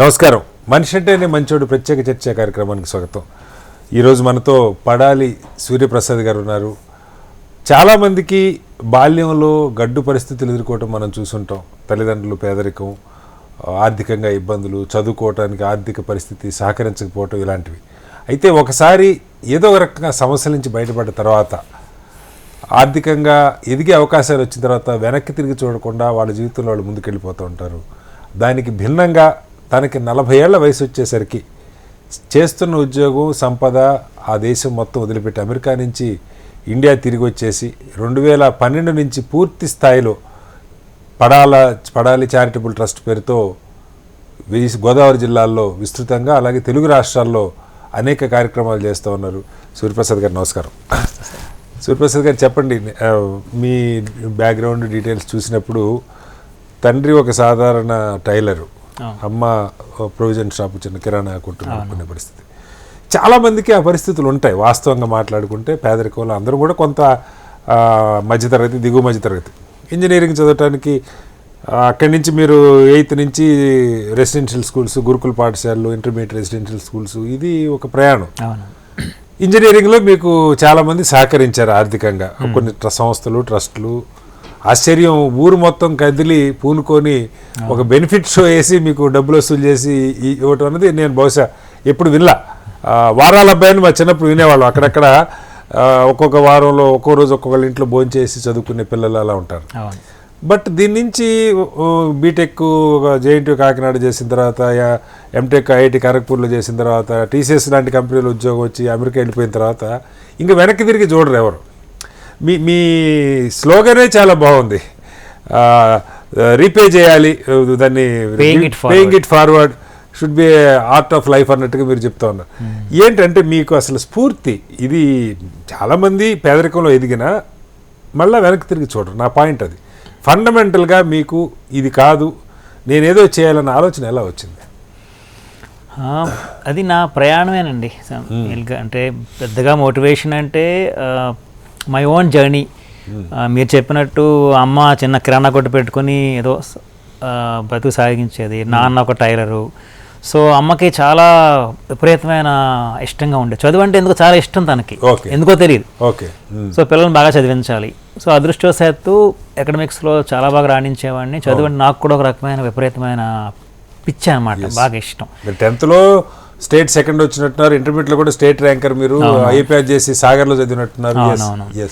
నమస్కారం. మనిషి అంటేనే మంచోడు ప్రత్యేక చర్చా కార్యక్రమానికి స్వాగతం. ఈరోజు మనతో పడాలి సూర్యప్రసాద్ గారు ఉన్నారు. చాలామందికి బాల్యంలో గడ్డు పరిస్థితులు ఎదుర్కోవటం మనం చూసుంటాం. తల్లిదండ్రులు పేదరికం, ఆర్థికంగా ఇబ్బందులు, చదువుకోవటానికి ఆర్థిక పరిస్థితి సహకరించకపోవటం ఇలాంటివి. అయితే ఒకసారి ఏదో ఒక రకంగా సమస్యల నుంచి బయటపడ్డ తర్వాత, ఆర్థికంగా ఎదిగే అవకాశాలు వచ్చిన తర్వాత వెనక్కి తిరిగి చూడకుండా వాళ్ళ జీవితంలో వాళ్ళు ముందుకెళ్ళిపోతూ ఉంటారు. దానికి భిన్నంగా తనకి 40 ఏళ్ల వయసు వచ్చేసరికి చేస్తున్న ఉద్యోగం, సంపద, ఆ దేశం మొత్తం వదిలిపెట్టి అమెరికా నుంచి ఇండియా తిరిగి వచ్చేసి 2012 నుంచి పూర్తి స్థాయిలో పడాలి చారిటబుల్ ట్రస్ట్ పేరుతో గోదావరి జిల్లాల్లో విస్తృతంగా, అలాగే తెలుగు రాష్ట్రాల్లో అనేక కార్యక్రమాలు చేస్తూ ఉన్నారు. సూర్యప్రసాద్ గారు నమస్కారం. సూర్యప్రసాద్ గారు చెప్పండి, మీ బ్యాక్గ్రౌండ్ డీటెయిల్స్ చూసినప్పుడు తండ్రి ఒక సాధారణ టైలరు, అమ్మ ప్రొవిజన్ షాపు, చిన్న కిరాణా కొట్టు నడుపుకునే పరిస్థితి. చాలామందికి ఆ పరిస్థితులు ఉంటాయి. వాస్తవంగా మాట్లాడుకుంటే పేదరికంలో అందరూ కూడా కొంత మధ్యతరగతి, దిగువ మధ్యతరగతి. ఇంజనీరింగ్ చదవటానికి అక్కడి నుంచి మీరు 8th నుంచి రెసిడెన్షియల్ స్కూల్స్, గురుకుల పాఠశాలలు, ఇంటర్మీడియట్ రెసిడెన్షియల్ స్కూల్స్, ఇది ఒక ప్రయాణం. ఇంజనీరింగ్లో మీకు చాలామంది సహకరించారు ఆర్థికంగా, కొన్ని సంస్థలు, ట్రస్టులు. ఆశ్చర్యం, ఊరు మొత్తం కదిలి పూనుకొని ఒక బెనిఫిట్ షో వేసి మీకు డబ్బులు వసూలు చేసి ఇవ్వటం అనేది నేను బహుశా ఎప్పుడు వినలా. వారాల అబ్బాయిని మా చిన్నప్పుడు వినేవాళ్ళం. అక్కడక్కడ ఒక్కొక్క వారంలో ఒక్కో రోజు ఒక్కొక్కళ్ళ ఇంట్లో భోంచేసి చదువుకునే పిల్లలు అలా ఉంటారు. బట్ దీని నుంచి బీటెక్ జేఎన్టీయూ కాకినాడ చేసిన తర్వాత, ఎంటెక్ ఐఐటి ఖరగ్పూర్లో చేసిన తర్వాత, టీసీఎస్ లాంటి కంపెనీలో ఉద్యోగం వచ్చి అమెరికా వెళ్ళిపోయిన తర్వాత ఇంకా వెనక్కి తిరిగి చూడరు ఎవరు. మీ స్లోగనే చాలా బాగుంది, రీపే చేయాలి దాన్ని, paying it forward should be art of life అన్నట్టుగా మీరు చెప్తా ఉన్నారు. ఏంటంటే మీకు అసలు స్ఫూర్తి ఇది? చాలామంది పేదరికంలో ఎదిగినా మళ్ళీ వెనక్కి తిరిగి చూడరు. నా పాయింట్ అది. ఫండమెంటల్గా మీకు ఇది కాదు, నేనేదో చేయాలన్న ఆలోచన ఎలా వచ్చింది? అది నా ప్రయాణమేనండి. అంటే పెద్దగా మోటివేషన్ అంటే మై ఓన్ జర్నీ. మీరు చెప్పినట్టు అమ్మ చిన్న కిరాణా కొట్టు పెట్టుకొని ఏదో బతుకు సాగించేది, నాన్న ఒక టైలరు. సో అమ్మకి చాలా విపరీతమైన ఇష్టంగా ఉండే చదువు అంటే, ఎందుకు చాలా ఇష్టం తనకి, ఎందుకో తెలియదు. సో పిల్లల్ని బాగా చదివించాలి. సో అదృష్టవశాత్తు ఎకడమిక్స్లో చాలా బాగా రాణించేవాడిని. చదువు అంటే నాకు కూడా ఒక రకమైన విపరీతమైన పిచ్చి అనమాట, బాగా ఇష్టం. 10th స్టేట్ సెకండ్ వచ్చినట్టున్నారు, ఇంటర్మీడియట్లో కూడా స్టేట్ ర్యాంకర్, మీరు ఐపీఆర్ చేసి సాగర్లో చదివినట్టున్నారు.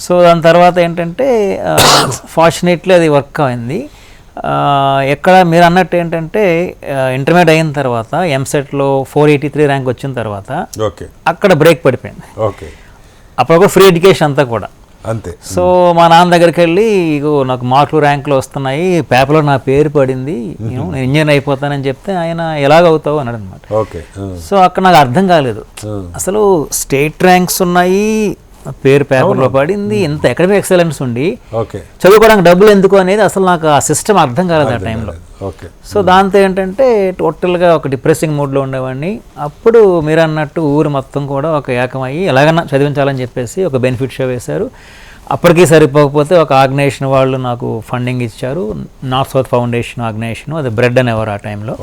సో దాని తర్వాత ఏంటంటే ఫార్చునేట్లీ అది వర్క్ అయింది. ఎక్కడ మీరు అన్నట్టు ఏంటంటే ఇంటర్మీడియట్ అయిన తర్వాత ఎంసెట్లో 483 ర్యాంక్ వచ్చిన తర్వాత అక్కడ బ్రేక్ పడిపోయింది. అప్పుడు కూడా ఫ్రీ ఎడ్యుకేషన్ అంతా కూడా అంతే. సో మా నాన్న దగ్గరికి వెళ్ళి, ఇగో నాకు మార్కులు ర్యాంకులు వస్తున్నాయి, పేపర్లో నా పేరు పడింది, నేను ఇంజనీర్ అయిపోతానని చెప్తే ఆయన ఎలాగవుతావు అన్నాడు అనమాట. సో అక్కడ నాకు అర్థం కాలేదు, అసలు స్టేట్ ర్యాంక్స్ ఉన్నాయి, పేరు పేపర్లో పడింది, ఇంత అకాడమిక్ ఎక్సలెన్స్ ఉండి చదువుకోవడానికి డబ్బులు ఎందుకు అనేది అసలు నాకు ఆ సిస్టమ్ అర్థం కాలేదు ఆ టైంలో. సో దాంతో ఏంటంటే టోటల్గా ఒక డిప్రెసింగ్ మూడ్లో ఉండేవాడిని. అప్పుడు మీరు అన్నట్టు ఊరు మొత్తం కూడా ఒక ఏకమయ్యి ఎలాగన్నా చదివించాలని చెప్పేసి ఒక బెనిఫిట్ షో వేశారు. అప్పటికీ సరిపోకపోతే ఒక ఆర్గనైజేషన్ వాళ్ళు నాకు ఫండింగ్ ఇచ్చారు, నార్త్ సౌత్ ఫౌండేషన్ ఆర్గనైజేషన్, అది బ్రెడ్ అనేవారు ఆ టైంలో.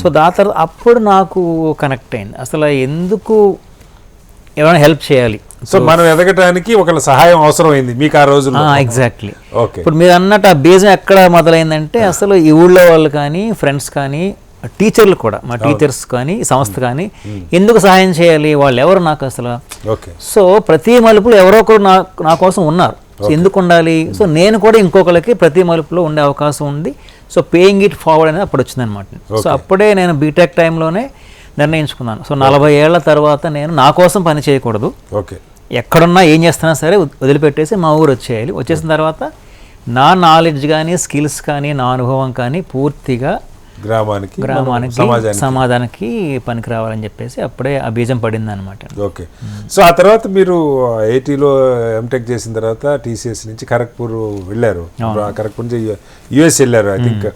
సో దాని తర్వాత అప్పుడు నాకు కనెక్ట్ అయింది, అసలు ఎందుకు ఎవరైనా హెల్ప్ చేయాలి. సో మనం ఎదగటానికి ఒకళ్ళ సహాయం అవసరం అయింది మీకు ఆ రోజు. ఎగ్జాక్ట్లీ. ఇప్పుడు మీరు అన్నట్టు ఆ బేజం ఎక్కడ మొదలైందంటే, అసలు ఈ ఊళ్ళో వాళ్ళు కానీ, ఫ్రెండ్స్ కానీ, టీచర్లు కూడా, మా టీచర్స్ కానీ, సంస్థ కానీ ఎందుకు సహాయం చేయాలి, వాళ్ళు ఎవరు నాకు అసలు. సో ప్రతి మలుపులో ఎవరో ఒకరు నా కోసం ఉన్నారు. సో ఎందుకు ఉండాలి, సో నేను కూడా ఇంకొకరికి ప్రతి మలుపులో ఉండే అవకాశం ఉంది. సో పేయింగ్ ఇట్ ఫార్వర్డ్ అనేది అప్పుడు వచ్చిందనమాట. సో అప్పుడే నేను బీటెక్ టైంలోనే నిర్ణయించుకున్నాను. సో 40 ఏళ్ల తర్వాత నేను నా కోసం పని చేయకూడదు, ఎక్కడున్నా ఏం చేస్తున్నా సరే వదిలిపెట్టేసి మా ఊరు వచ్చేయాలి. వచ్చేసిన తర్వాత నా నాలెడ్జ్ కానీ, స్కిల్స్ కానీ, నా అనుభవం కానీ పూర్తిగా గ్రామానికి, సమాజానికి పనికి రావాలని చెప్పేసి అప్పుడే ఆ బీజం పడింది అనమాట. సో ఆ తర్వాత మీరు ఐఐటీలో ఎంటెక్ చేసిన తర్వాత టీసీఎస్ నుంచి ఖరగ్పూర్ వెళ్ళారు. ఖరగ్పూర్ నుంచి యుఎస్ వెళ్ళారు. ఐ థింక్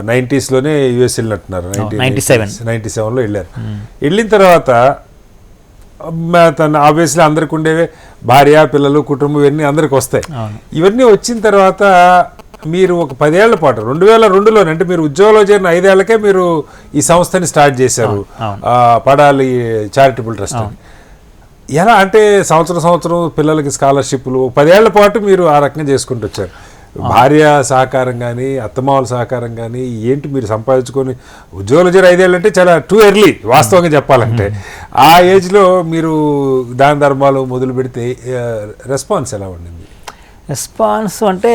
90s యుఎస్ వెళ్ళినట్టున్నారు. 97లో వెళ్ళారు. వెళ్ళిన తర్వాత తను ఆబ్వియస్లీ అందరికి ఉండేవే భార్య, పిల్లలు, కుటుంబం, ఇవన్నీ అందరికి వస్తాయి. ఇవన్నీ వచ్చిన తర్వాత మీరు ఒక 10 ఏళ్ల పాటు 2002లో అంటే మీరు ఉద్యోగంలో చేరిన 5 ఏళ్లకే మీరు ఈ సంస్థని స్టార్ట్ చేశారు, పడాలి చారిటబుల్ ట్రస్ట్ అని. ఎలా అంటే సంవత్సరం పిల్లలకి స్కాలర్షిప్లు 10 ఏళ్ల పాటు మీరు ఆ రకంగా చేసుకుంటూ వచ్చారు. భార్య సహకారం కానీ అత్తమామల సహకారం కానీ ఏంటి మీరు సంపాదించుకొని ఉద్యోగంలో చేరి 5 ఏళ్ళు అంటే చాలా టూ ఎర్లీ వాస్తవంగా చెప్పాలంటే. ఆ ఏజ్లో మీరు దాన ధర్మాలు మొదలు పెడితే రెస్పాన్స్ ఎలా ఉండింది? రెస్పాన్స్ అంటే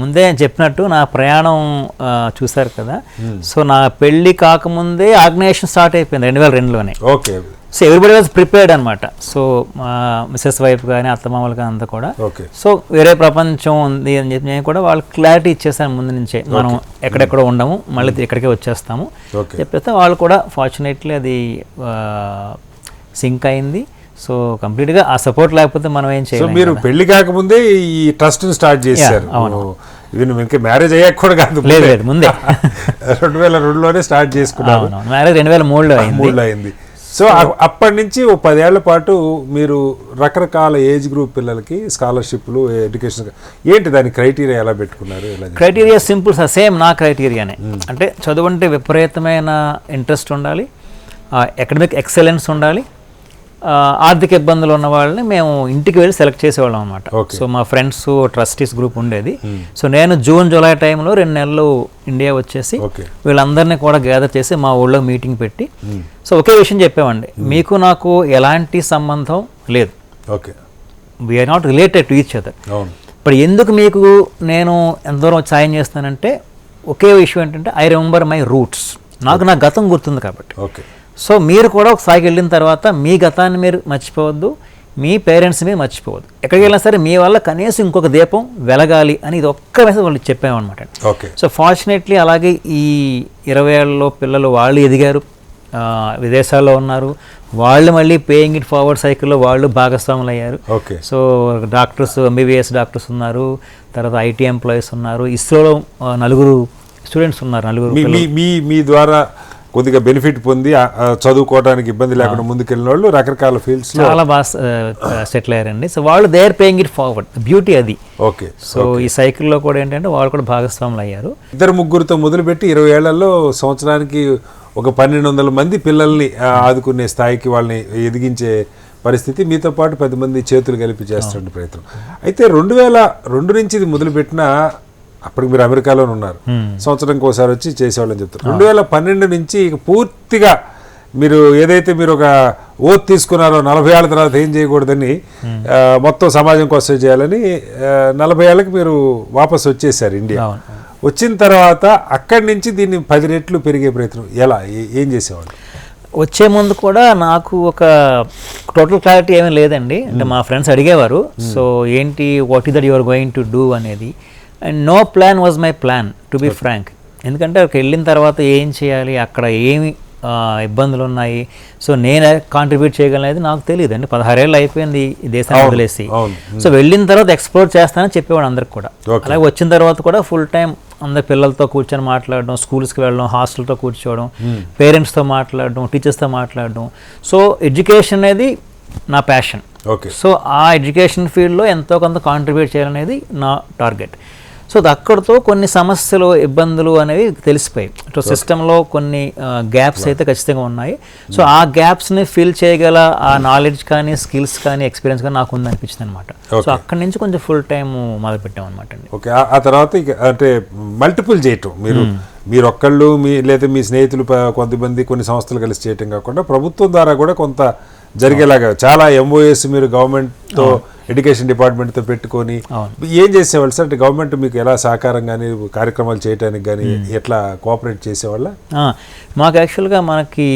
ముందే చెప్పినట్టు నా ప్రయాణం చూశారు కదా. సో నా పెళ్ళి కాకముందే ఆర్గనైజేషన్ స్టార్ట్ అయిపోయింది 2002లోనే. Okay. So everybody was prepared అనమాట. సో మిస్సెస్ వైఫ్ కానీ అత్తమామలు కానీ అంతా కూడా. సో వేరే ప్రపంచం ఉంది అని చెప్పి నేను కూడా వాళ్ళకి క్లారిటీ ఇచ్చేసాను ముందు నుంచే, మనం ఎక్కడెక్కడ ఉండము, మళ్ళీ ఇక్కడికే వచ్చేస్తాము చెప్పేస్తే వాళ్ళు కూడా ఫార్చునేట్లీ అది సింక్ అయింది. సో కంప్లీట్గా ఆ సపోర్ట్ లేకపోతే మనం ఏం చేయాలి. మీరు పెళ్లి కాకముందే ఈ ట్రస్ట్ స్టార్ట్ చేశారు? ఇంకా మ్యారేజ్ అయ్యాక కూడా కాదు, లేదు ముందే 2002లోనే స్టార్ట్ చేసుకున్నారు. మ్యారేజ్ 2003లో అయింది. సో అప్పటి నుంచి ఓ 10 ఏళ్ల పాటు మీరు రకరకాల ఏజ్ గ్రూప్ పిల్లలకి స్కాలర్షిప్లు, ఎడ్యుకేషన్, ఏంటి దాని క్రైటీరియా ఎలా పెట్టుకున్నారు? క్రైటీరియా సింపుల్ సార్, సేమ్ నా క్రైటీరియానే. అంటే చదువు అంటే విపరీతమైన ఇంట్రెస్ట్ ఉండాలి, అకాడమిక్ ఎక్సలెన్స్ ఉండాలి, ఆర్థిక ఇబ్బందులు ఉన్న వాళ్ళని మేము ఇంటికి వెళ్ళి సెలెక్ట్ చేసేవాళ్ళం అనమాట. సో మా ఫ్రెండ్స్ ట్రస్టీస్ గ్రూప్ ఉండేది. సో నేను జూన్ జూలై టైంలో 2 నెలలు ఇండియా వచ్చేసి వీళ్ళందరినీ కూడా గ్యాదర్ చేసి మా ఊళ్ళో మీటింగ్ పెట్టి సో ఒకే విషయం చెప్పామండి, మీకు నాకు ఎలాంటి సంబంధం లేదు, we are not related to each other. ఇప్పుడు ఎందుకు మీకు నేను ఎంత దూరం సాయం చేస్తానంటే ఒకే విషయం ఏంటంటే ఐ రిమెంబర్ మై రూట్స్, నాకు నా గతం గుర్తుంది కాబట్టి. సో మీరు కూడా ఒక స్థాయికి వెళ్ళిన తర్వాత మీ గతాన్ని మీరు మర్చిపోవద్దు, మీ పేరెంట్స్ మీరు మర్చిపోవద్దు, ఎక్కడికి వెళ్ళినా సరే మీ వల్ల కనీసం ఇంకొక దీపం వెలగాలి అని ఇది ఒక్క మెసేజ్ వాళ్ళు చెప్పామన్నమాట. సో ఫార్చునేట్లీ అలాగే ఈ 20 ఏళ్ళలో పిల్లలు వాళ్ళు ఎదిగారు, విదేశాల్లో ఉన్నారు, వాళ్ళు మళ్ళీ పేయింగ్ ఇట్ ఫార్వర్డ్ సైకిల్లో వాళ్ళు భాగస్వాములు అయ్యారు. సో డాక్టర్స్, MBBS డాక్టర్స్ ఉన్నారు, తర్వాత IT ఎంప్లాయీస్ ఉన్నారు, ఇస్రోలో 4 స్టూడెంట్స్ ఉన్నారు. మీ ద్వారా కొద్దిగా బెనిఫిట్ పొంది చదువుకోవడానికి ఇబ్బంది లేకుండా ముందుకెళ్ళిన వాళ్ళు రకరకాల ఫీల్డ్స్ చాలా బాగా సెటిల్ అయ్యారండి. సో వాళ్ళు they are paying it forward, beauty అది. సో ఈ సైకిల్లో కూడా ఏంటంటే వాళ్ళు కూడా భాగస్వాములు అయ్యారు. 2-3తో మొదలుపెట్టి 20 ఏళ్లలో సంవత్సరానికి ఒక 1200 మంది పిల్లల్ని ఆదుకునే స్థాయికి వాళ్ళని ఎదిగించే పరిస్థితి, మీతో పాటు 10 మంది చేతులు కలిపి చేస్తున్న ప్రయత్నం. అయితే 2002 నుంచి ఇది మొదలుపెట్టిన అప్పటికి మీరు అమెరికాలోనే ఉన్నారు, సంవత్సరానికి ఒకసారి వచ్చి చేసేవాళ్ళని చెప్తారు. 2012 నుంచి ఇక పూర్తిగా మీరు ఏదైతే మీరు ఒక ఓత్ తీసుకున్నారో 40 ఏళ్ళ తర్వాత ఏం చేయకూడదని, మొత్తం సమాజం కోసం చేయాలని 40 ఏళ్ళకి మీరు వాపస్ వచ్చేసారు ఇండియా. వచ్చిన తర్వాత అక్కడి నుంచి దీన్ని 10 రెట్లు పెరిగే ప్రయత్నం ఎలా, ఏం చేసేవాళ్ళు? వచ్చే ముందు కూడా నాకు ఒక టోటల్ క్లారిటీ ఏమీ లేదండి. అంటే మా ఫ్రెండ్స్ అడిగేవారు, సో ఏంటి what is that you are going to do అనేది. And no plan was my plan to be frank. ఎందుకంటే అక్కడికి వెళ్ళిన తర్వాత ఏం చేయాలి, అక్కడ ఏమి ఇబ్బందులు ఉన్నాయి, సో నేను కాంట్రిబ్యూట్ చేయగలనేది నాకు తెలియదు అండి. 16 ఏళ్ళు అయిపోయింది ఈ దేశాన్ని వదిలేసి. సో వెళ్ళిన తర్వాత ఎక్స్ప్లోర్ చేస్తానని చెప్పేవాడు అందరికి కూడా. అలాగే వచ్చిన తర్వాత కూడా ఫుల్ టైం అందరి పిల్లలతో కూర్చొని మాట్లాడడం, స్కూల్స్కి వెళ్ళడం, హాస్టల్తో కూర్చోవడం, పేరెంట్స్తో మాట్లాడడం, టీచర్స్తో మాట్లాడడం. సో ఎడ్యుకేషన్ అనేది నా ప్యాషన్. సో ఆ ఎడ్యుకేషన్ ఫీల్డ్లో ఎంతో కొంత కాంట్రిబ్యూట్ చేయాలనేది నా టార్గెట్. సో అక్కడితో కొన్ని సమస్యలు, ఇబ్బందులు అనేవి తెలిసిపోయాయి. సో సిస్టంలో కొన్ని గ్యాప్స్ అయితే ఖచ్చితంగా ఉన్నాయి. సో ఆ గ్యాప్స్ని ఫిల్ చేయగల ఆ నాలెడ్జ్ కానీ, స్కిల్స్ కానీ, ఎక్స్పీరియన్స్ కానీ నాకు ఉందనిపించింది అనమాట. సో అక్కడి నుంచి కొంచెం ఫుల్ టైం మొదలుపెట్టాం అనమాట అండి. ఓకే. ఆ తర్వాత అంటే మల్టిపుల్ చేయటం, మీరు ఒక్కళ్ళు లేదా మీ స్నేహితులు కొంతమంది కొన్ని సంస్థలు కలిసి చేయటం కాకుండా ప్రభుత్వం ద్వారా కూడా కొంత జరిగేలాగా చాలా MOS మీరు గవర్నమెంట్తో, ఎడ్యుకేషన్ డిపార్ట్మెంట్తో పెట్టుకొని ఏం చేసేవాళ్ళు సార్? అంటే గవర్నమెంట్ మీకు ఎలా సహకారం కానీ కార్యక్రమాలు చేయడానికి కానీ ఎట్లా కోఆపరేట్ చేసేవాళ్ళ? మాకు యాక్చువల్గా మనకి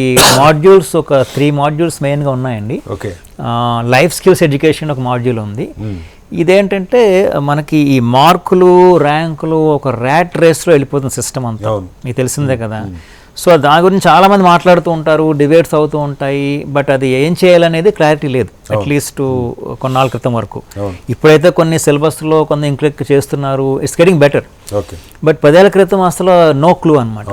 మాడ్యూల్స్ ఒక 3 మాడ్యూల్స్ మెయిన్గా ఉన్నాయండి. ఓకే. లైఫ్ స్కిల్స్ ఎడ్యుకేషన్ ఒక మాడ్యూల్ ఉంది. ఇదేంటంటే మనకి ఈ మార్కులు, ర్యాంకులు ఒక ర్యాట్ రేస్లో వెళ్ళిపోతుంది సిస్టమ్ అంతా, మీకు తెలిసిందే కదా. సో దాని గురించి చాలామంది మాట్లాడుతూ ఉంటారు, డిబేట్స్ అవుతూ ఉంటాయి, బట్ అది ఏం చేయాలనేది క్లారిటీ లేదు అట్లీస్ట్ కొన్నాళ్ళ క్రితం వరకు. ఇప్పుడైతే కొన్ని సిలబస్లో కొంత ఇంక్లూడ్ చేస్తున్నారు, ఇట్స్ గెటింగ్ బెటర్. బట్ 10 ఏళ్ల క్రితం అసలు నో క్లూ అనమాట.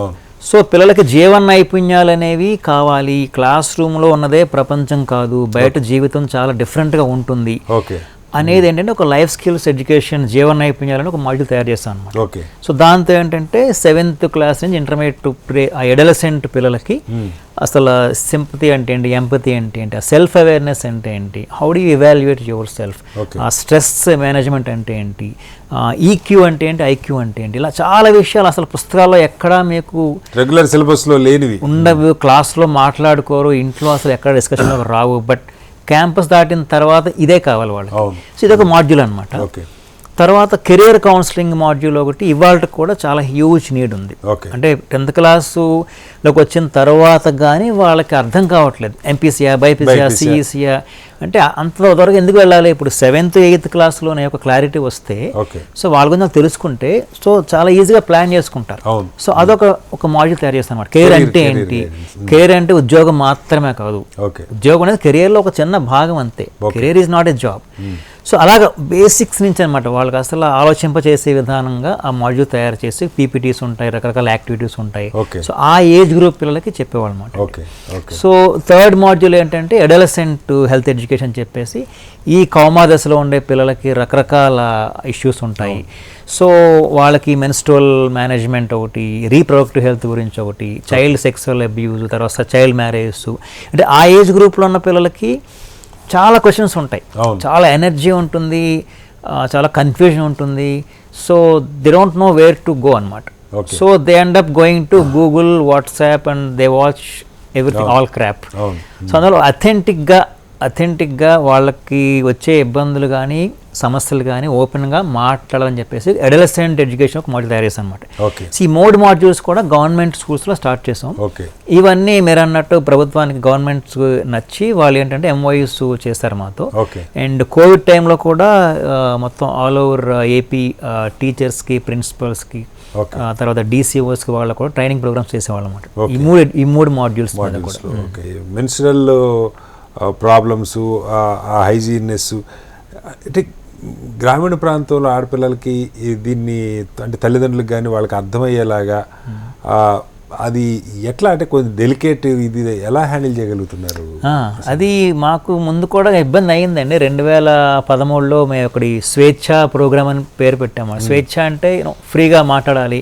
సో పిల్లలకి జీవన నైపుణ్యాలు అనేవి కావాలి, క్లాస్ రూమ్లో ఉన్నదే ప్రపంచం కాదు, బయట జీవితం చాలా డిఫరెంట్గా ఉంటుంది. అనేది ఏంటంటే ఒక లైఫ్ స్కిల్స్ ఎడ్యుకేషన్ జీవన నైపుణ్యాలను ఒక మాడ్యూల్ తయారు చేస్తాను అనమాట. ఓకే. సో దాంతో ఏంటంటే 7th క్లాస్ నుంచి ఇంటర్మీడియట్ టు ఆ ఎడలసెంట్ పిల్లలకి అసలు సింపతి అంటే ఏంటి, ఎంపతి అంటే ఏంటి, సెల్ఫ్ అవేర్నెస్ అంటే ఏంటి, how do you evaluate your self, stress management అంటే ఏంటి, ఈక్యూ అంటే ఏంటి, ఐక్యూ అంటే ఏంటి, ఇలా చాలా విషయాలు అసలు పుస్తకాల్లో ఎక్కడా మీకు రెగ్యులర్ సిలబస్లో లేనివి ఉండవు. క్లాస్లో మాట్లాడుకోరు, ఇంట్లో అసలు ఎక్కడ డిస్కషన్లో రావు. బట్ క్యాంపస్ దాటిన తర్వాత ఇదే కావాలి వాళ్ళకి. సో ఇదొక మాడ్యూల్ అనమాట. తర్వాత కెరియర్ కౌన్సిలింగ్ మాడ్యూల్ ఒకటి ఇవాళ కూడా చాలా హ్యూజ్ నీడ్ ఉంది. అంటే 10th క్లాసులోకి వచ్చిన తర్వాత కానీ వాళ్ళకి అర్థం కావట్లేదు ఎంపీసీయా, బైపీసీయా, సిఈసీయా అంటే అంత వరకు ఎందుకు వెళ్ళాలి. ఇప్పుడు 7th 8th క్లాస్లోనే ఒక క్లారిటీ వస్తే సో వాళ్ళ గురించి తెలుసుకుంటే సో చాలా ఈజీగా ప్లాన్ చేసుకుంటారు. సో అదొక మాడ్యూల్ తయారు చేస్తాను అనమాట. కెరీర్ అంటే ఏంటి, కెరీర్ అంటే ఉద్యోగం మాత్రమే కాదు, ఉద్యోగం అనేది కెరియర్లో ఒక చిన్న భాగం అంతే. Career is not a job. So అలాగా బేసిక్స్ నుంచి అనమాట వాళ్ళకి అసలు ఆలోచింపచేసే విధానంగా ఆ మాడ్యూల్ తయారు చేసి పీపీటీస్ ఉంటాయి, రకరకాల యాక్టివిటీస్ ఉంటాయి. సో ఆ ఏజ్ గ్రూప్ పిల్లలకి చెప్పేవాళ్ళు అనమాట. సో 3rd మాడ్యూల్ ఏంటంటే అడలసెంట్ హెల్త్ ఎడ్యుకేషన్ చెప్పేసి ఈ కౌమార దశలో ఉండే పిల్లలకి రకరకాల ఇష్యూస్ ఉంటాయి. సో వాళ్ళకి మెన్స్ట్రువల్ మేనేజ్మెంట్ ఒకటి, రీప్రొడక్టివ్ హెల్త్ గురించి ఒకటి, చైల్డ్ సెక్సువల్ అబ్యూజ్, తర్వాత చైల్డ్ మ్యారేజ్. అంటే ఆ ఏజ్ గ్రూప్లో ఉన్న పిల్లలకి చాలా క్వశ్చన్స్ ఉంటాయి, చాలా ఎనర్జీ ఉంటుంది, చాలా కన్ఫ్యూజన్ ఉంటుంది. So they don't know where to go అనమాట. So they end up going to Google, WhatsApp and they watch everything, all crap. So అందులో అథెంటిక్గా వాళ్ళకి వచ్చే ఇబ్బందులు కానీ సమస్యలు కానీ ఓపెన్గా మాట్లాడాలని చెప్పేసి అడలసెంట్ ఎడ్యుకేషన్ ఒక మాడ్యూల్ తయారు చేస్తాం అనమాట. సో ఈ 3 మాడ్యూల్స్ కూడా గవర్నమెంట్ స్కూల్స్లో స్టార్ట్ చేసాం. ఇవన్నీ మీరు అన్నట్టు ప్రభుత్వానికి గవర్నమెంట్స్ నచ్చి వాళ్ళు ఏంటంటే ఎంఓయూస్ చేస్తారు మాతో. అండ్ కోవిడ్ టైంలో కూడా మొత్తం ఆల్ ఓవర్ ఏపీ టీచర్స్కి, ప్రిన్సిపల్స్కి, తర్వాత డీసీఓస్కి వాళ్ళకు కూడా ట్రైనింగ్ ప్రోగ్రామ్స్ చేసేవాళ్ళం అనమాట. ఈ మూడు మాడ్యూల్స్ మెన్స్ట్రువల్ ప్రాబ్లమ్స్, హైజీన్నెస్ అంటే గ్రామీణ ప్రాంతంలో ఆడపిల్లలకి దీన్ని అంటే తల్లిదండ్రులకు కానీ వాళ్ళకి అర్థమయ్యేలాగా అది ఎట్లా అంటే కొంచెం డెలికేట్, ఇది ఎలా హ్యాండిల్ చేయగలుగుతున్నారు? అది మాకు ముందు కూడా ఇబ్బంది అయ్యిందండి. 2013లో మేము ఒకటి స్వేచ్ఛ ప్రోగ్రామ్ అని పేరు పెట్టాము. స్వేచ్ఛ అంటే ఫ్రీగా మాట్లాడాలి,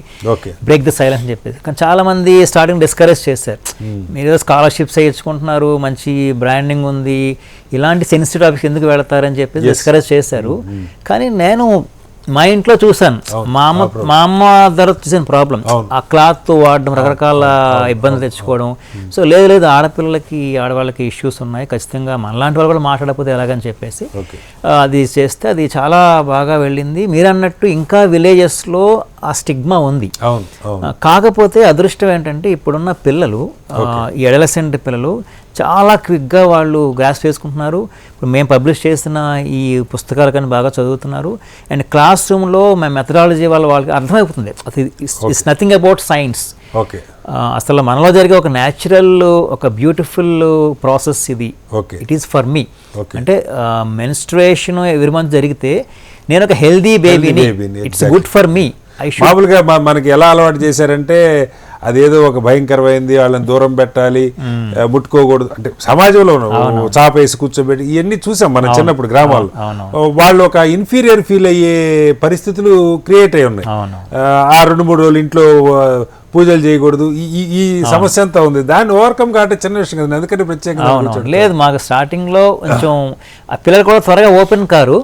బ్రేక్ ద సైలెన్స్ అని చెప్పేసి. కానీ చాలా మంది స్టార్టింగ్ డిస్కరేజ్ చేశారు, మీరు స్కాలర్షిప్స్ వేయించుకుంటున్నారు, మంచి బ్రాండింగ్ ఉంది, ఇలాంటి సెన్సిటివ్ టాపిక్స్ ఎందుకు వెళతారని చెప్పేసి డిస్కరేజ్ చేశారు. కానీ నేను మా ఇంట్లో చూసాను, మా అమ్మ ధర చూసాను ప్రాబ్లం, ఆ క్లాత్ వాడడం, రకరకాల ఇబ్బందులు తెచ్చుకోవడం. సో లేదు ఆడవాళ్ళకి ఇష్యూస్ ఉన్నాయి, ఖచ్చితంగా మనలాంటి వాళ్ళు కూడా మాట్లాడకపోతే ఎలాగని చెప్పేసి అది చేస్తే అది చాలా బాగా వెళ్ళింది. మీరు అన్నట్టు ఇంకా విలేజెస్లో ఆ స్టిగ్మా ఉంది. కాకపోతే అదృష్టం ఏంటంటే ఇప్పుడున్న పిల్లలు, ఈ అడలసెంట్ పిల్లలు చాలా క్విక్గా వాళ్ళు గ్రాస్ప్ చేసుకుంటున్నారు. ఇప్పుడు మేము పబ్లిష్ చేసిన ఈ పుస్తకాలు కానీ బాగా చదువుతున్నారు. అండ్ క్లాస్ రూమ్లో మా మెథడాలజీ వాళ్ళకి అర్థమైపోతుంది. It's nothing about science. అసలు మనలో జరిగే ఒక న్యాచురల్, ఒక బ్యూటిఫుల్ ప్రాసెస్ ఇది. It is for me. అంటే మెన్స్ట్రుయేషన్ ఎవ్రీ మంత్ జరిగితే నేను ఒక హెల్దీ బేబీని, ఇట్స్ గుడ్ ఫర్ మీ. మామూలుగా మనకి ఎలా అలవాటు చేశారంటే అదేదో ఒక భయంకరమైంది, వాళ్ళని దూరం పెట్టాలి, ముట్టుకోకూడదు, అంటే సమాజంలో చాపేసి కూర్చోబెట్టి ఇవన్నీ చూసాం మన చిన్నప్పుడు గ్రామాల్లో. వాళ్ళు ఒక ఇన్ఫీరియర్ ఫీల్ అయ్యే పరిస్థితులు క్రియేట్ అయి ఉన్నాయి. ఆ 2-3 రోజులు ఇంట్లో పూజలు చేయకూడదు, ఈ సమస్య అంతా ఉంది. దాన్ని ఓవర్కమ్ కావటం చిన్న విషయం కదా, అందుకని ప్రత్యేకంగా లేదు. మాకు స్టార్టింగ్ లో కొంచెం పిల్లలు కూడా త్వరగా ఓపెన్ కారు.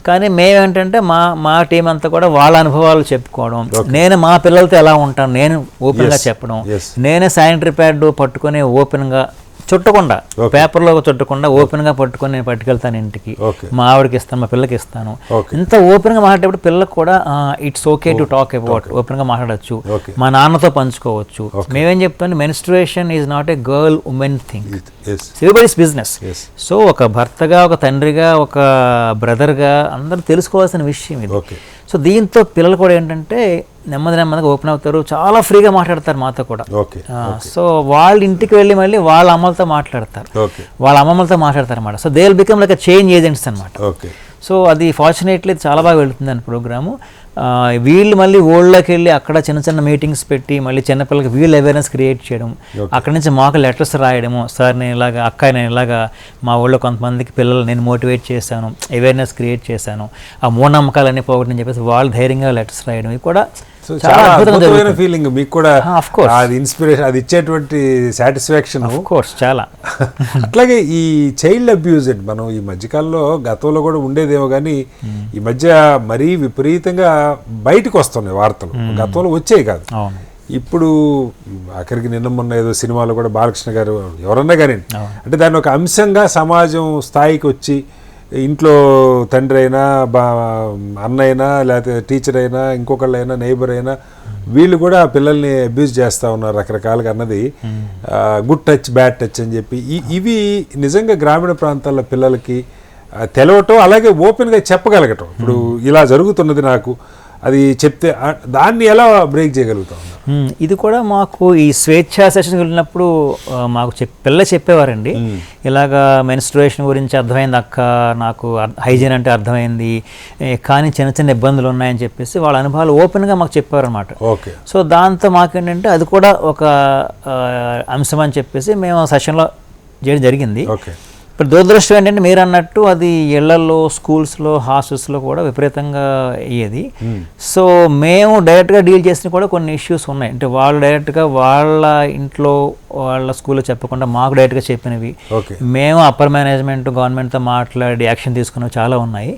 కానీ మేమేంటంటే మా టీం అంతా కూడా వాళ్ళ అనుభవాలు చెప్పుకోవడం, నేను మా పిల్లలతో ఎలా ఉంటాను నేను ఓపెన్ గా చెప్పడం, నేనే శానిటరీ ప్యాడ్ పట్టుకొని ఓపెన్ గా చుట్టకుండా, పేపర్లో చుట్టకుండా ఓపెన్ గా పట్టుకొని నేను పట్టుకెళ్తాను ఇంటికి, మా ఆవిడకి ఇస్తాను, మా పిల్లకి ఇస్తాను. ఇంత ఓపెన్ గా మాట్లాడేటప్పుడు పిల్లలకు కూడా it's okay to talk about, open గా మాట్లాడచ్చు, మా నాన్నతో పంచుకోవచ్చు. మేమేం చెప్తాను, menstruation is not a girl women thing, everybody's business. So ఒక భర్తగా, ఒక తండ్రిగా, ఒక బ్రదర్గా అందరూ తెలుసుకోవాల్సిన విషయం ఇది. సో దీంతో పిల్లలు కూడా ఏంటంటే నెమ్మదిగా ఓపెన్ అవుతారు, చాలా ఫ్రీగా మాట్లాడతారు మాతో కూడా. సో వాళ్ళ ఇంటికి వెళ్ళి మళ్ళీ వాళ్ళ అమ్మలతో మాట్లాడతారు, వాళ్ళ అమ్మమ్మలతో మాట్లాడతారు అన్నమాట. So they will become like change agents అనమాట. సో అది ఫార్చునేట్లీ చాలా బాగా వెళుతుంది అని ప్రోగ్రాము. వీళ్ళు మళ్ళీ ఓల్డ్లోకి వెళ్ళి అక్కడ చిన్న చిన్న మీటింగ్స్ పెట్టి మళ్ళీ చిన్నపిల్లలకి వీళ్ళు అవేర్నెస్ క్రియేట్ చేయడం, అక్కడి నుంచి మాకు లెటర్స్ రాయడము, సార్ నేను ఇలాగా అక్క నేను ఇలాగా మా ఊళ్ళో కొంతమందికి పిల్లలు నేను మోటివేట్ చేశాను, అవేర్నెస్ క్రియేట్ చేశాను, ఆ మూఢనమ్మకాలన్నీ పోగొట్టని చెప్పేసి వాళ్ళు ధైర్యంగా లెటర్స్ రాయడం, ఇది కూడా చాలా అద్భుతమైన ఫీలింగ్ మీకు కూడా. అది ఇన్స్పిరేషన్, అది ఇచ్చేటువంటి సాటిస్ఫాక్షన్ చాలా. అట్లాగే ఈ చైల్డ్ అబ్యూజ్ అండి, మనం ఈ మధ్యకాలంలో గతంలో కూడా ఉండేదేమో కానీ ఈ మధ్య మరీ విపరీతంగా బయటకు వస్తున్నాయి వార్తలు, గతంలో వచ్చేవి కాదు. ఇప్పుడు ఆఖరికి నిన్న మొన్న ఏదో సినిమాలో కూడా బాలకృష్ణ గారు ఎవరన్నా కానీ అంటే దాన్ని ఒక అంశంగా సమాజం స్థాయికి వచ్చి ఇంట్లో తండ్రి అయినా అన్న అయినా లేకపోతే టీచర్ అయినా ఇంకొకళ్ళైనా నైబర్ అయినా వీళ్ళు కూడా పిల్లల్ని అబ్యూజ్ చేస్తూ ఉన్నారు రకరకాలుగా అన్నది. గుడ్ టచ్ బ్యాడ్ టచ్ అని చెప్పి ఇవి నిజంగా గ్రామీణ ప్రాంతాల్లో పిల్లలకి తెలవటం, అలాగే ఓపెన్గా చెప్పగలగటం. ఇప్పుడు ఇలా జరుగుతున్నది నాకు, అది చెప్తే దాన్ని ఎలా బ్రేక్ చేయగలుగుతాం? ఇది కూడా మాకు ఈ స్వేచ్ఛా సెషన్కి వెళ్ళినప్పుడు మాకు పిల్లలు చెప్పేవారండి, ఇలాగా మెన్స్ట్రుయేషన్ గురించి అర్థమైంది అక్క, నాకు హైజీన్ అంటే అర్థమైంది, కానీ చిన్న చిన్న ఇబ్బందులు ఉన్నాయని చెప్పేసి వాళ్ళ అనుభవాలు ఓపెన్గా మాకు చెప్పారనమాట. ఓకే. సో దాంతో మాకేంటంటే అది కూడా ఒక అంశం అని చెప్పేసి మేము సెషన్లో చేయడం జరిగింది. ఓకే. ఇప్పుడు దురదృష్టం ఏంటంటే మీరు అన్నట్టు అది ఇళ్లలో, స్కూల్స్లో, హాస్టల్స్లో కూడా విపరీతంగా అయ్యేది. సో మేము డైరెక్ట్గా డీల్ చేసిన కూడా కొన్ని ఇష్యూస్ ఉన్నాయి. అంటే వాళ్ళు డైరెక్ట్గా వాళ్ళ ఇంట్లో వాళ్ళ స్కూల్లో చెప్పకుండా మాకు డైరెక్ట్గా చెప్పినవి, మేము అప్పర్ మేనేజ్మెంట్ గవర్నమెంట్తో మాట్లాడి యాక్షన్ తీసుకున్నవి చాలా ఉన్నాయి.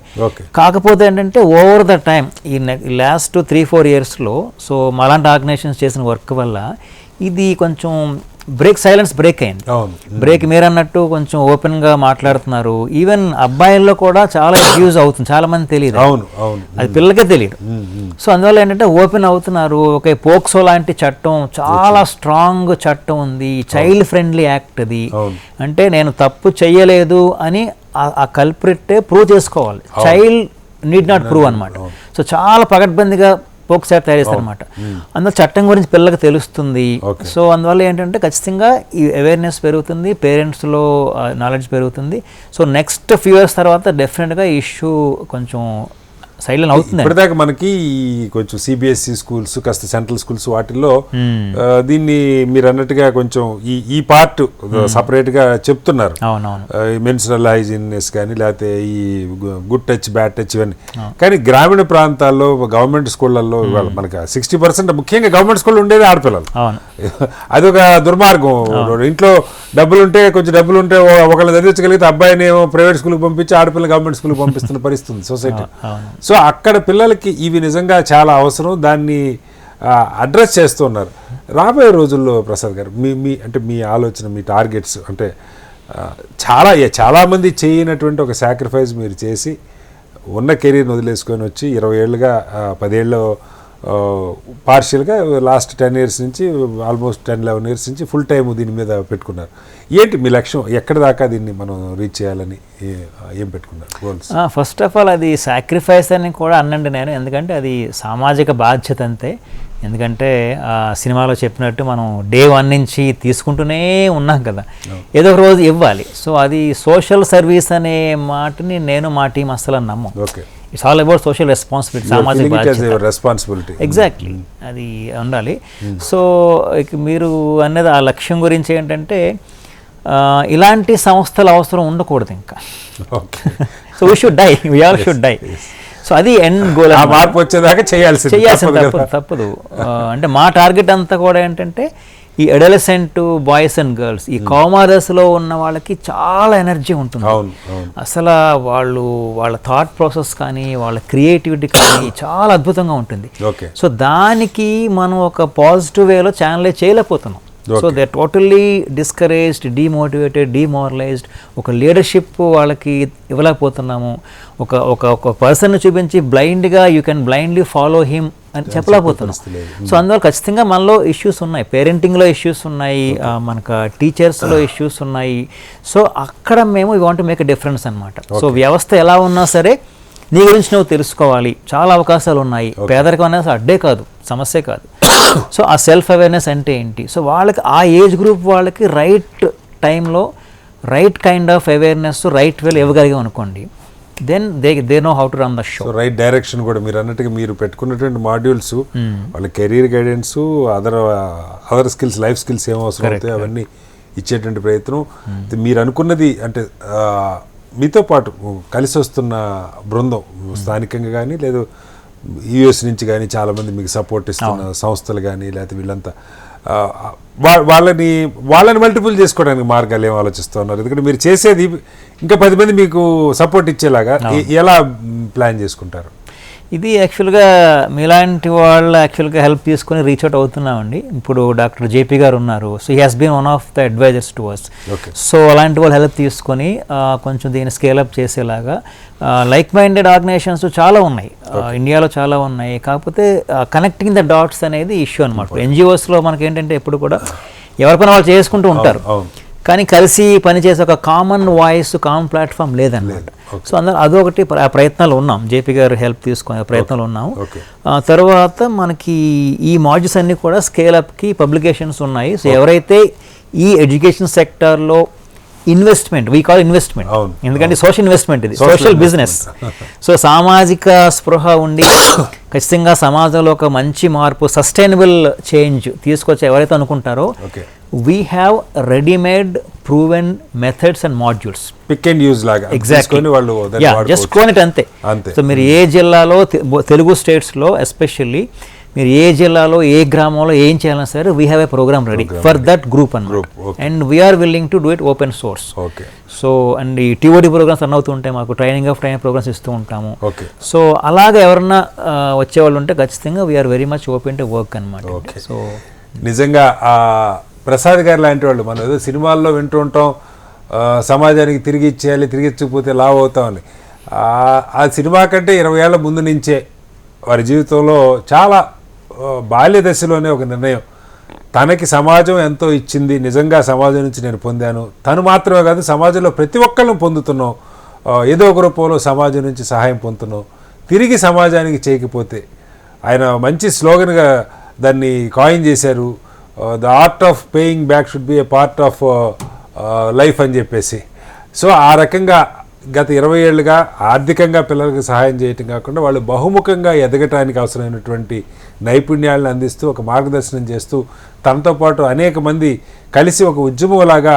కాకపోతే ఏంటంటే ఓవర్ ద టైం ఈ లాస్ట్ 3-4 ఇయర్స్లో సో మాలాంటి ఆర్గనైజేషన్స్ చేసిన వర్క్ వల్ల ఇది కొంచెం సైలెన్స్ బ్రేక్ అయింది. బ్రేక్ మీరు అన్నట్టు కొంచెం ఓపెన్గా మాట్లాడుతున్నారు. ఈవెన్ అబ్బాయిల్లో కూడా చాలా అబ్యూజ్ అవుతుంది, చాలా మంది తెలియదు, అది పిల్లలకే తెలియదు. సో అందువల్ల ఏంటంటే ఓపెన్ అవుతున్నారు. ఒక పోక్సో లాంటి చట్టం చాలా స్ట్రాంగ్ చట్టం ఉంది, చైల్డ్ ఫ్రెండ్లీ యాక్ట్ అది. అంటే నేను తప్పు చెయ్యలేదు అని ఆ కల్ప్రిట్ ప్రూవ్ చేసుకోవాలి, చైల్డ్ నీడ్ నాట్ ప్రూవ్ అనమాట. సో చాలా పకడ్బందీగా పోక్సో యాక్ట్ తయారు చేస్తారు అనమాట. అందువల్ల చట్టం గురించి పిల్లలకు తెలుస్తుంది. సో అందువల్ల ఏంటంటే ఖచ్చితంగా ఈ అవేర్నెస్ పెరుగుతుంది, పేరెంట్స్లో నాలెడ్జ్ పెరుగుతుంది. సో నెక్స్ట్ ఫ్యూ ఇయర్స్ తర్వాత డెఫినెట్గా ఈ ఇష్యూ కొంచెం సైలెంట్ అవుతుంది. ఇప్పటిదాకా మనకి కొంచెం సిబిఎస్ఈ స్కూల్స్, కాస్త సెంట్రల్ స్కూల్స్ వాటిల్లో దీన్ని మీరు అన్నట్టుగా కొంచెం ఈ పార్ట్ సపరేట్ గా చెప్తున్నారు. మెన్స్ట్రువల్ హైజీనెస్ కానీ లేకపోతే ఈ గుడ్ టచ్ బ్యాడ్ టచ్ ఇవన్నీ. కానీ గ్రామీణ ప్రాంతాల్లో గవర్నమెంట్ స్కూళ్ళల్లో ఇవాళ మనకి 60% ముఖ్యంగా గవర్నమెంట్ స్కూల్ ఉండేది ఆడపిల్లలు. అదొక దుర్మార్గం. ఇంట్లో డబ్బులు ఉంటే కొంచెం డబ్బులు ఉంటే ఒకళ్ళు చదివించగలిగితే అబ్బాయిని ఏమో ప్రైవేట్ స్కూల్కి పంపించి ఆడపిల్ల గవర్నమెంట్ స్కూల్కి పంపిస్తున్న పరిస్థితి సొసైటీ. సో అక్కడ పిల్లలకి ఇవి నిజంగా చాలా అవసరం, దాన్ని అడ్రస్ చేస్తున్నారు. రాబోయే రోజుల్లో ప్రసాద్ గారు అంటే మీ ఆలోచన, మీ టార్గెట్స్ అంటే చాలామంది చేయనటువంటి ఒక సాక్రిఫైస్ మీరు చేసి ఉన్న కెరీర్ని వదిలేసుకొని వచ్చి 20 ఏళ్ళుగా 10 ఏళ్ళు పార్షియల్గా లాస్ట్ 10 ఇయర్స్ నుంచి ఆల్మోస్ట్ 10-11 ఇయర్స్ నుంచి ఫుల్ టైం దీని మీద పెట్టుకున్నారు. ఏంటి మీ లక్ష్యం? ఎక్కడి దాకా దీన్ని మనం రీచ్ చేయాలని ఏం పెట్టుకున్నారు గోల్స్? ఫస్ట్ ఆఫ్ ఆల్ అది సాక్రిఫైస్ అని కూడా అన్నండి నేను, ఎందుకంటే అది సామాజిక బాధ్యత అంతే. ఎందుకంటే సినిమాలో చెప్పినట్టు మనం డే 1 నుంచి తీసుకుంటూనే ఉన్నాం కదా, ఏదో ఒక రోజు ఇవ్వాలి. సో అది సోషల్ సర్వీస్ అనే మాటని నేను మా టీం అసలు నమ్మం. It's all about social responsibility, సామాజిక బాధ్యత. ఎగ్జాక్ట్లీ అది ఉండాలి. సో మీరు అన్నది ఆ లక్ష్యం గురించి ఏంటంటే ఇలాంటి సంస్థల అవసరం ఉండకూడదు ఇంకా. So we should die, we all should die. So అది ఎండ్ గోల్. మార్పు వచ్చేదాకా చేయాల్సింది తప్పదు. అంటే మా టార్గెట్ అంతా కూడా ఏంటంటే ఈ అడోలసెంట్ బాయ్స్ అండ్ గర్ల్స్, ఈ కౌమారస్లో ఉన్న వాళ్ళకి చాలా ఎనర్జీ ఉంటుంది. అసలు వాళ్ళ థాట్ ప్రాసెస్ కానీ వాళ్ళ క్రియేటివిటీ కానీ చాలా అద్భుతంగా ఉంటుంది. సో దానికి మనం ఒక పాజిటివ్ వేలో ఛానలైజ్ చేయలేకపోతున్నాం. So they totally discouraged, demotivated, demoralised. ఒక లీడర్షిప్ వాళ్ళకి ఇవ్వలేకపోతున్నాము. ఒక పర్సన్ని చూపించి బ్లైండ్గా you can blindly follow him అని చెప్పలేకపోతున్నాం. సో అందువల్ల ఖచ్చితంగా మనలో ఇష్యూస్ ఉన్నాయి, పేరెంటింగ్లో ఇష్యూస్ ఉన్నాయి, మనకు టీచర్స్లో ఇష్యూస్ ఉన్నాయి. సో అక్కడ మేము we want to make a difference అనమాట. సో వ్యవస్థ ఎలా ఉన్నా సరే నీ గురించి నువ్వు తెలుసుకోవాలి, చాలా అవకాశాలు ఉన్నాయి. పేదరికం అనేది అడ్డే కాదు, సమస్య కాదు. సో ఆ సెల్ఫ్ అవేర్నెస్ అంటే ఏంటి? సో వాళ్ళకి ఆ ఏజ్ గ్రూప్ వాళ్ళకి రైట్ టైంలో right kind of awareness right వేలో ఇవ్వగలిగాం అనుకోండి, then they know how to run the show. So right direction కూడా మీరు అన్నట్టుగా మీరు పెట్టుకున్నటువంటి మాడ్యూల్స్ వాళ్ళ career guidance, other skills, life skills ఏం అవసరం అవుతాయి అవన్నీ ఇచ్చేటువంటి ప్రయత్నం. మీరు అనుకున్నది అంటే మీతో పాటు కలిసి వస్తున్న బృందం స్థానికంగా కానీ లేదు యూఎస్ నుంచి కానీ చాలామంది మీకు సపోర్ట్ ఇస్తున్న సంస్థలు కానీ లేకపోతే వీళ్ళంతా వాళ్ళని మల్టిపుల్ చేసుకోవడానికి మార్గాలు ఏం ఆలోచిస్తూ ఉన్నారు? ఎందుకంటే మీరు చేసేది ఇంకా 10 మంది మీకు సపోర్ట్ ఇచ్చేలాగా ఎలా ప్లాన్ చేసుకుంటారు? ఇది యాక్చువల్గా మీలాంటి వాళ్ళు యాక్చువల్గా హెల్ప్ తీసుకొని రీచ్ అవుట్ అవుతున్నామండి. ఇప్పుడు డాక్టర్ జేపీ గారు ఉన్నారు. So he has been one of the advisers to us. So అలాంటి వాళ్ళు హెల్ప్ తీసుకొని కొంచెం దీన్ని స్కేలప్ చేసేలాగా లైక్ మైండెడ్ ఆర్గనైజేషన్స్ చాలా ఉన్నాయి, ఇండియాలో చాలా ఉన్నాయి. కాకపోతే కనెక్టింగ్ ద డాట్స్ అనేది ఇష్యూ అనమాట. ఎన్జిఓస్లో మనకి ఏంటంటే ఎప్పుడు కూడా ఎవరి పని వాళ్ళు చేసుకుంటూ ఉంటారు, కానీ కలిసి పనిచేసే ఒక కామన్ వాయిస్, కామన్ ప్లాట్ఫామ్ లేదన్నమాట. సో అందరూ అదొకటి ప్రయత్నాలు ఉన్నాం, జేపీ గారు హెల్ప్ తీసుకునే ప్రయత్నాలు ఉన్నాము. తర్వాత మనకి ఈ మాడ్యూల్స్ అన్నీ కూడా స్కేలప్కి పబ్లికేషన్స్ ఉన్నాయి. సో ఎవరైతే ఈ ఎడ్యుకేషన్ సెక్టార్లో ఇన్వెస్ట్మెంట్, వీ కాల్ ఇన్వెస్ట్మెంట్, ఎందుకంటే సోషల్ ఇన్వెస్ట్మెంట్, ఇది సోషల్ బిజినెస్. సో సామాజిక స్పృహ ఉండి ఖచ్చితంగా సమాజంలో ఒక మంచి మార్పు, సస్టైనబుల్ చేంజ్ తీసుకొచ్చి ఎవరైతే అనుకుంటారో we have readymade proven methods and modules. Pick and use లాగా ఎగ్జాక్ట్లీ, జస్ట్ కోనిట్ అంతే. సో మీరు ఏ జిల్లాలో, తెలుగు స్టేట్స్లో ఎస్పెషల్లీ మీరు ఏ జిల్లాలో ఏ గ్రామంలో ఏం చేయాలన్నా సరే we have a programme ready for that group అన్నమాట. And we are willing to do it open source. So and ఈ టీఓడి ప్రోగ్రామ్స్ రన్ అవుతూ ఉంటాయి, మాకు ట్రైనింగ్ ప్రోగ్రామ్స్ ఇస్తూ ఉంటాము. సో అలాగే ఎవరన్నా వచ్చేవాళ్ళు ఉంటే ఖచ్చితంగా we are very much open to work అనమాట. సో నిజంగా ప్రసాద్ గారు లాంటి వాళ్ళు మనం ఏదో సినిమాల్లో వింటూ ఉంటాం, సమాజానికి తిరిగి ఇచ్చేయాలి, తిరిగి ఇచ్చకపోతే లావ్ అవుతామని. ఆ సినిమా కంటే 20 ఏళ్ల ముందు నుంచే వారి జీవితంలో చాలా బాల్య దశలోనే ఒక నిర్ణయం, తనకి సమాజం ఎంతో ఇచ్చింది, నిజంగా సమాజం నుంచి నేను పొందాను, తను మాత్రమే కాదు సమాజంలో ప్రతి ఒక్కళ్ళని పొందుతున్నాం, ఏదో ఒక రూపంలో సమాజం నుంచి సహాయం పొందుతున్నాం, తిరిగి సమాజానికి చేయకపోతే ఆయన మంచి స్లోగన్గా దాన్ని కాయిన్ చేశారు, the art of paying back should be A part of life అని చెప్పేసి. సో ఆ రకంగా గత 20 ఏళ్ళుగా ఆర్థికంగా పిల్లలకు సహాయం చేయటం కాకుండా వాళ్ళు బహుముఖంగా ఎదగటానికి అవసరమైనటువంటి నైపుణ్యాలను అందిస్తూ ఒక మార్గదర్శనం చేస్తూ తనతో పాటు అనేక మంది కలిసి ఒక ఉద్యమంలాగా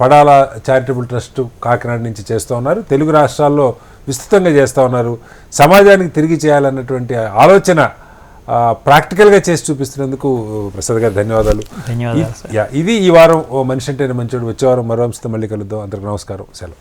పడాల చారిటబుల్ ట్రస్ట్ కాకినాడ నుంచి చేస్తూ ఉన్నారు. తెలుగు రాష్ట్రాల్లో విస్తృతంగా చేస్తూ ఉన్నారు. సమాజానికి తిరిగి చేయాలన్నటువంటి ఆలోచన ప్రాక్టికల్గా చేసి చూపిస్తున్నందుకు ప్రసాద్ గారు ధన్యవాదాలు. ఇది ఈ వారం ఓ మనిషి అంటే మంచోడు. వచ్చే వారం మరో అంశంతో మళ్ళీ కలుద్దాం. అందరికీ నమస్కారం, సెలవు.